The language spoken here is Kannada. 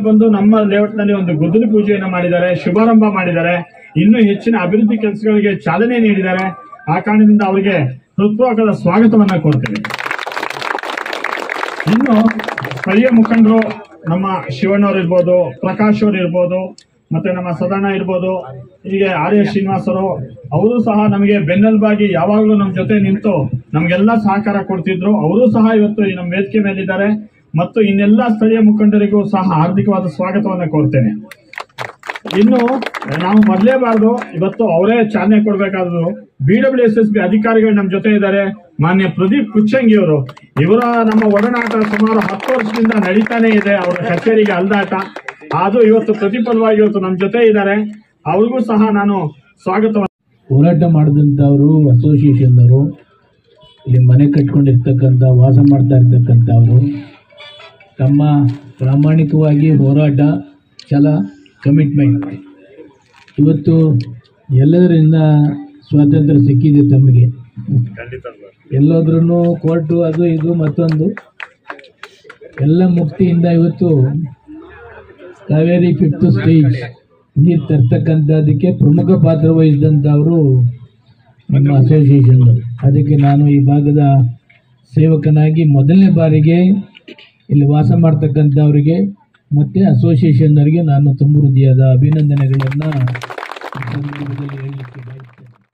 ಬಂದು ನಮ್ಮ ಲೇಔಟ್ನಲ್ಲಿ ಒಂದು ಗುದ್ದಲಿ ಪೂಜೆಯನ್ನು ಮಾಡಿದ್ದಾರೆ, ಶುಭಾರಂಭ ಮಾಡಿದ್ದಾರೆ. ಇನ್ನೂ ಹೆಚ್ಚಿನ ಅಭಿವೃದ್ಧಿ ಕೆಲಸಗಳಿಗೆ ಚಾಲನೆ ನೀಡಿದ್ದಾರೆ. ಆ ಕಾರಣದಿಂದ ಅವರಿಗೆ ಹೃತ್ಪೂರ್ವಕದ ಸ್ವಾಗತವನ್ನ ಕೋರ್ತೇವೆ. ಇನ್ನು ಸ್ಥಳೀಯ ಮುಖಂಡರು ನಮ್ಮ ಶಿವಣ್ಣವ್ರು ಇರ್ಬೋದು, ಪ್ರಕಾಶ್ ಅವರು ಇರ್ಬೋದು, ಮತ್ತೆ ನಮ್ಮ ಸದಣ್ಣ ಇರ್ಬೋದು, ಹೀಗೆ ಆರ್ ಎಸ್ ಶ್ರೀನಿವಾಸರು ಅವರು ಸಹ ನಮಗೆ ಬೆನ್ನೆಲುಬಾಗಿ ಯಾವಾಗಲೂ ನಮ್ಮ ಜೊತೆ ನಿಂತು ನಮಗೆಲ್ಲ ಸಹಕಾರ ಕೊಡ್ತಿದ್ರು. ಅವರು ಸಹ ಇವತ್ತು ಈ ನಮ್ಮ ವೇದಿಕೆ ಮೇಲಿದ್ದಾರೆ. ಮತ್ತು ಇನ್ನೆಲ್ಲ ಸ್ಥಳೀಯ ಮುಖಂಡರಿಗೂ ಸಹ ಹಾರ್ದಿಕವಾದ ಸ್ವಾಗತವನ್ನ ಕೋರ್ತೇನೆ. ಇನ್ನು ನಾವು ಮೊದಲೇಬಾರ್ದು, ಇವತ್ತು ಅವರೇ ಚಾಲನೆ ಕೊಡಬೇಕಾದ್ರು BWSSB ಅಧಿಕಾರಿಗಳು ನಮ್ಮ ಜೊತೆ ಇದ್ದಾರೆ. ಮಾನ್ಯ ಪ್ರದೀಪ್ ಕುಚ್ಚಂಗಿ ಅವರು, ಇವರ ನಮ್ಮ ಒಡನಾಟ ಸುಮಾರು 10 ವರ್ಷದಿಂದ ನಡೀತಾನೆ ಇದೆ. ಅವರ ಕಚೇರಿಗೆ ಅಲ್ದಾಟ ಅದು ಇವತ್ತು ಪ್ರತಿಫಲವಾಗಿ ಇವತ್ತು ನಮ್ಮ ಜೊತೆ ಇದ್ದಾರೆ. ಅವ್ರಿಗೂ ಸಹ ನಾನು ಸ್ವಾಗತವನ್ನು. ಹೋರಾಟ ಮಾಡಿದಂಥವರು ಅಸೋಸಿಯೇಷನ್ದವರು, ಇಲ್ಲಿ ಮನೆ ಕಟ್ಕೊಂಡಿರ್ತಕ್ಕಂಥ ವಾಸ ಮಾಡ್ತಾ ಇರ್ತಕ್ಕಂಥವರು, ತಮ್ಮ ಪ್ರಾಮಾಣಿಕವಾಗಿ ಹೋರಾಟ ಛಲ ಕಮಿಟ್ಮೆಂಟ್ ಇವತ್ತು ಎಲ್ಲದರಿಂದ ಸ್ವಾತಂತ್ರ್ಯ ಸಿಕ್ಕಿದೆ ತಮಗೆ. ಎಲ್ಲೋದ್ರೂ ಕೋರ್ಟು ಅದು ಇದು ಮತ್ತೊಂದು ಎಲ್ಲ ಮುಕ್ತಿಯಿಂದ ಇವತ್ತು ಕಾವೇರಿ 5th ಸ್ಟೇಜ್ ನೀರು ತರ್ತಕ್ಕಂಥದ್ದಕ್ಕೆ ಪ್ರಮುಖ ಪಾತ್ರ ವಹಿಸಿದಂಥವರು ನಮ್ಮ ಅಸೋಸಿಯೇಷನ್. ಅದಕ್ಕೆ ನಾನು ಈ ಭಾಗದ ಸೇವಕನಾಗಿ ಮೊದಲನೇ ಬಾರಿಗೆ ಇಲ್ಲಿ ವಾಸ ಮಾಡ್ತಕ್ಕಂಥವರಿಗೆ ಮತ್ತು ಅಸೋಸಿಯೇಷನ್ನವರಿಗೆ ನಾನು ತುಂಬ ಹೃದಯದ ಅಭಿನಂದನೆಗಳನ್ನು ಹೇಳಲಿಕ್ಕೆ ಬಯಸ್ತೇನೆ.